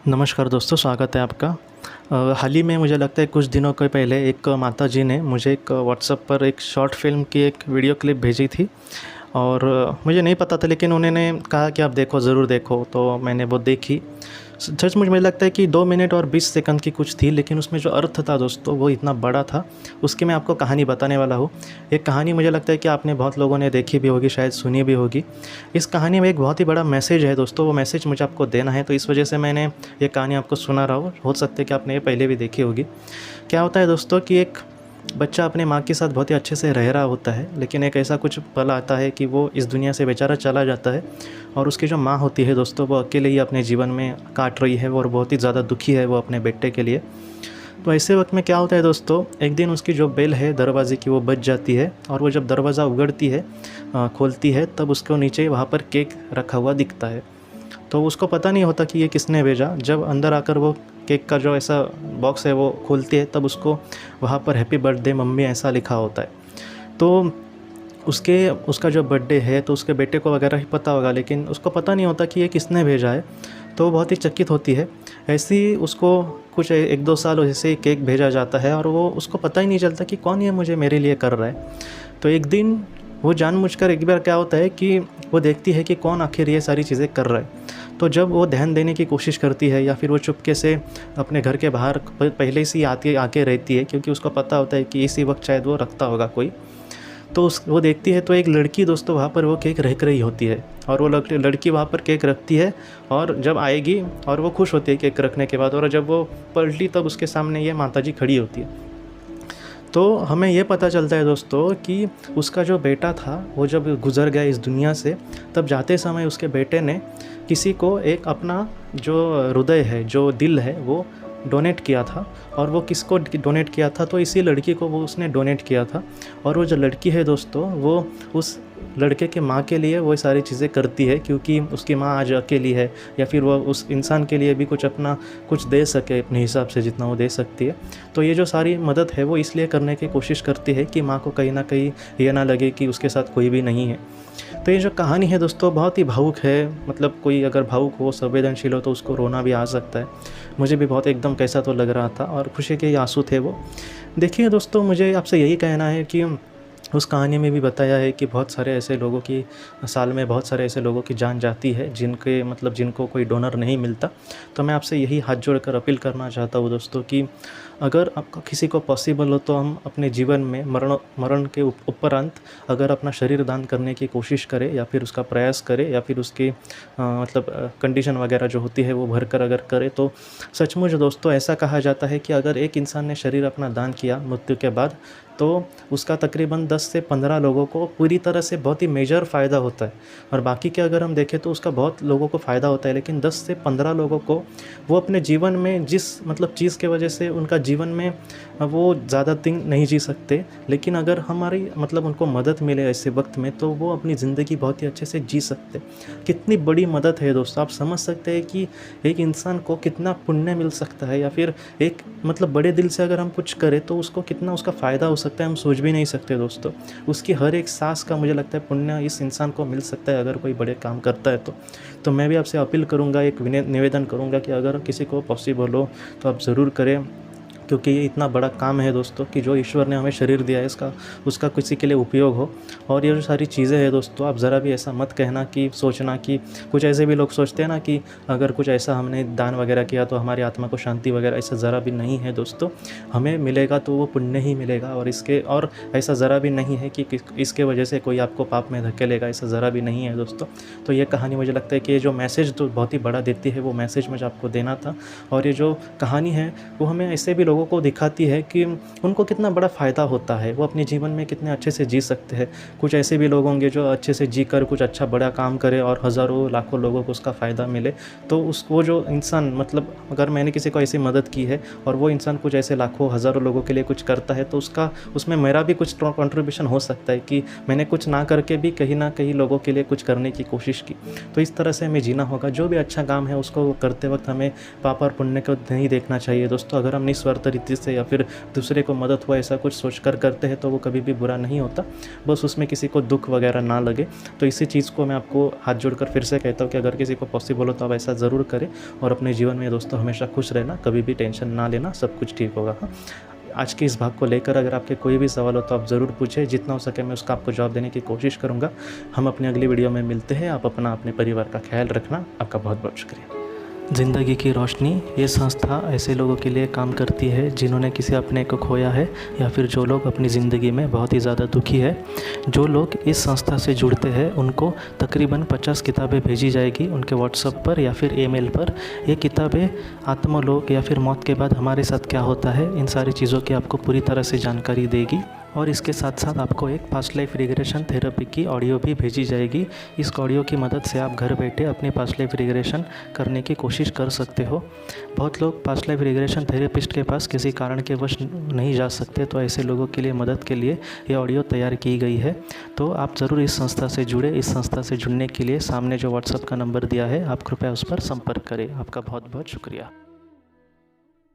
नमस्कार दोस्तों, स्वागत है आपका। हाल ही में मुझे लगता है कुछ दिनों के पहले एक माताजी ने मुझे एक व्हाट्सएप पर एक शॉर्ट फ़िल्म की एक वीडियो क्लिप भेजी थी और मुझे नहीं पता था, लेकिन उन्होंने कहा कि आप देखो, ज़रूर देखो, तो मैंने वो देखी। सचमुच मुझे लगता है कि 2 मिनट और 20 सेकंड की कुछ थी, लेकिन उसमें जो अर्थ था दोस्तों वो इतना बड़ा था। उसकी मैं आपको कहानी बताने वाला हूँ। एक कहानी मुझे लगता है कि आपने बहुत लोगों ने देखी भी होगी, शायद सुनी भी होगी। इस कहानी में एक बहुत ही बड़ा मैसेज है दोस्तों, वो मैसेज मुझे आपको देना है, तो इस वजह से मैंने ये कहानी आपको सुना रहा हूँ। हो सकता है कि आपने ये पहले भी देखी होगी। क्या होता है दोस्तों कि एक बच्चा अपने माँ के साथ बहुत ही अच्छे से रह रहा होता है, लेकिन एक ऐसा कुछ पल आता है कि वो इस दुनिया से बेचारा चला जाता है और उसकी जो माँ होती है दोस्तों, वो अकेले ही अपने जीवन में काट रही है और बहुत ही ज़्यादा दुखी है वो अपने बेटे के लिए। तो ऐसे वक्त में क्या होता है दोस्तों, एक दिन उसकी जो बेल है दरवाज़े की वो बज जाती है और वो जब दरवाज़ा उगड़ती है, खोलती है, तब उसको नीचे वहाँ पर केक रखा हुआ दिखता है। तो उसको पता नहीं होता कि ये किसने भेजा। जब अंदर आकर वो केक का जो ऐसा बॉक्स है वो खोलती है, तब उसको वहाँ पर हैप्पी बर्थडे मम्मी ऐसा लिखा होता है। तो उसका जो बर्थडे है, तो उसके बेटे को वगैरह ही पता होगा, लेकिन उसको पता नहीं होता कि ये किसने भेजा है। तो वो बहुत ही चकित होती है। ऐसे ही उसको कुछ 1-2 साल ऐसे ही केक भेजा जाता है और वो उसको पता ही नहीं चलता कि कौन ये मुझे मेरे लिए कर रहा है। तो एक दिन वो जानबूझकर, एक बार क्या होता है कि वो देखती है कि कौन आखिर ये सारी चीज़ें कर रहा है। तो जब वो ध्यान देने की कोशिश करती है या फिर वो चुपके से अपने घर के बाहर पहले से ही आके रहती है, क्योंकि उसको पता होता है कि इसी वक्त शायद वो रखता होगा कोई। तो वो देखती है तो एक लड़की दोस्तों वहाँ पर वो केक रख रही होती है और वो लड़की वहाँ पर केक रखती है और जब आएगी और वो खुश होती है केक रखने के बाद, और जब वो पलटी तब उसके सामने ये माताजी खड़ी होती है। तो हमें ये पता चलता है दोस्तों कि उसका जो बेटा था वो जब गुज़र गया इस दुनिया से, तब जाते समय उसके बेटे ने किसी को एक अपना जो हृदय है, जो दिल है, वो डोनेट किया था। और वो किसको डोनेट किया था, तो इसी लड़की को वो उसने डोनेट किया था। और वो जो लड़की है दोस्तों, वो उस लड़के के माँ के लिए वो सारी चीज़ें करती है, क्योंकि उसकी माँ आज अकेली है, या फिर वो उस इंसान के लिए भी कुछ दे सके अपने हिसाब से जितना वो दे सकती है। तो ये जो सारी मदद है वो इसलिए करने की कोशिश करती है कि माँ को कहीं ना कहीं ये ना लगे कि उसके साथ कोई भी नहीं है। तो ये जो कहानी है दोस्तों बहुत ही भावुक है। मतलब कोई अगर भावुक हो, संवेदनशील हो, तो उसको रोना भी आ सकता है। मुझे भी बहुत एकदम कैसा तो लग रहा था और खुशी के ही आंसू थे वो। देखिए दोस्तों, मुझे आपसे यही कहना है कि उस कहानी में भी बताया है कि बहुत सारे ऐसे लोगों की साल में बहुत सारे ऐसे लोगों की जान जाती है जिनको कोई डोनर नहीं मिलता। तो मैं आपसे यही हाथ जोड़कर अपील करना चाहता हूँ दोस्तों कि अगर आपका किसी को पॉसिबल हो तो हम अपने जीवन में मरण के उपरांत अगर अपना शरीर दान करने की कोशिश करें या फिर उसका प्रयास करें या फिर उसकी कंडीशन वगैरह जो होती है वो भरकर अगर करें, तो सचमुच दोस्तों ऐसा कहा जाता है कि अगर एक इंसान ने शरीर अपना दान किया मृत्यु के बाद, तो उसका तकरीबन 10 से 15 लोगों को पूरी तरह से बहुत ही मेजर फ़ायदा होता है। और बाकी के अगर हम देखें तो उसका बहुत लोगों को फ़ायदा होता है, लेकिन 10 से 15 लोगों को वो अपने जीवन में जिस चीज़ के वजह से उनका जीवन में वो ज़्यादा दिन नहीं जी सकते, लेकिन अगर हमारी उनको मदद मिले ऐसे वक्त में, तो वो अपनी ज़िंदगी बहुत ही अच्छे से जी सकते। कितनी बड़ी मदद है दोस्तों, आप समझ सकते हैं कि एक इंसान को कितना पुण्य मिल सकता है, या फिर एक बड़े दिल से अगर हम कुछ करें तो उसको कितना उसका फ़ायदा हो सकता है, हम सोच भी नहीं सकते दोस्तों। उसकी हर एक सांस का मुझे लगता है पुण्य इस इंसान को मिल सकता है अगर कोई बड़े काम करता है तो मैं भी आपसे अपील करूँगा, एक निवेदन करूँगा कि अगर किसी को पॉसिबल हो तो आप ज़रूर करें, क्योंकि ये इतना बड़ा काम है दोस्तों कि जो ईश्वर ने हमें शरीर दिया है उसका किसी के लिए उपयोग हो। और ये जो सारी चीज़ें हैं दोस्तों, आप ज़रा भी ऐसा मत कहना कि सोचना कि कुछ ऐसे भी लोग सोचते हैं ना कि अगर कुछ ऐसा हमने दान वगैरह किया तो हमारी आत्मा को शांति वगैरह, ऐसा ज़रा भी नहीं है दोस्तों। हमें मिलेगा तो वो पुण्य ही मिलेगा, और ऐसा ज़रा भी नहीं है कि इसके वजह से कोई आपको पाप में धकेलेगा, ऐसा ज़रा भी नहीं है दोस्तों। तो ये कहानी मुझे लगता है कि ये जो मैसेज तो बहुत ही बड़ा देती है, वो मैसेज मुझे आपको देना था। और ये जो कहानी है वो हमें ऐसे भी लोगों को दिखाती है कि उनको कितना बड़ा फ़ायदा होता है, वो अपने जीवन में कितने अच्छे से जी सकते हैं। कुछ ऐसे भी लोग होंगे जो अच्छे से जी कर कुछ अच्छा बड़ा काम करे और हज़ारों लाखों लोगों को उसका फ़ायदा मिले। तो वो जो इंसान अगर मैंने किसी को ऐसी मदद की है और वो इंसान कुछ ऐसे लाखों हज़ारों लोगों के लिए कुछ करता है, तो उसमें मेरा भी कुछ कंट्रीब्यूशन हो सकता है कि मैंने कुछ ना करके भी कहीं ना कहीं लोगों के लिए कुछ करने की कोशिश की। तो इस तरह से हमें जीना होगा। जो भी अच्छा काम है उसको करते वक्त हमें पाप और पुण्य को नहीं देखना चाहिए दोस्तों। अगर हम निस्वार्थ तरीके से या फिर दूसरे को मदद हो ऐसा कुछ सोच कर करते हैं तो वो कभी भी बुरा नहीं होता, बस उसमें किसी को दुख वगैरह ना लगे। तो इसी चीज़ को मैं आपको हाथ जोड़कर फिर से कहता हूँ कि अगर किसी को पॉसिबल हो तो आप ऐसा ज़रूर करें, और अपने जीवन में दोस्तों हमेशा खुश रहना, कभी भी टेंशन ना लेना, सब कुछ ठीक होगा। हाँ, आज के इस भाग को लेकर अगर आपके कोई भी सवाल हो तो आप ज़रूर पूछें, जितना हो सके मैं उसका आपको जवाब देने की कोशिश करूँगा। हम अपनी अगली वीडियो में मिलते हैं। आप अपना अपने परिवार का ख्याल रखना। आपका बहुत बहुत शुक्रिया। ज़िंदगी की रोशनी ये संस्था ऐसे लोगों के लिए काम करती है जिन्होंने किसी अपने को खोया है या फिर जो लोग अपनी ज़िंदगी में बहुत ही ज़्यादा दुखी है। जो लोग इस संस्था से जुड़ते हैं उनको तकरीबन 50 किताबें भेजी जाएगी उनके व्हाट्सएप पर या फिर ईमेल पर। ये किताबें आत्मलोक या फिर मौत के बाद हमारे साथ क्या होता है, इन सारी चीज़ों की आपको पूरी तरह से जानकारी देगी। और इसके साथ साथ आपको एक पास्ट लाइफ रिग्रेशन थेरेपी की ऑडियो भी भेजी जाएगी। इस ऑडियो की मदद से आप घर बैठे अपनी पास्ट लाइफ रिग्रेशन करने की कोशिश कर सकते हो। बहुत लोग पास्ट लाइफ रिग्रेशन थेरेपिस्ट के पास किसी कारण के वश नहीं जा सकते, तो ऐसे लोगों के लिए मदद के लिए ये ऑडियो तैयार की गई है। तो आप ज़रूर इस संस्था से जुड़े। इस संस्था से जुड़ने के लिए सामने जो व्हाट्सएप का नंबर दिया है आप कृपया उस पर संपर्क करें। आपका बहुत बहुत शुक्रिया।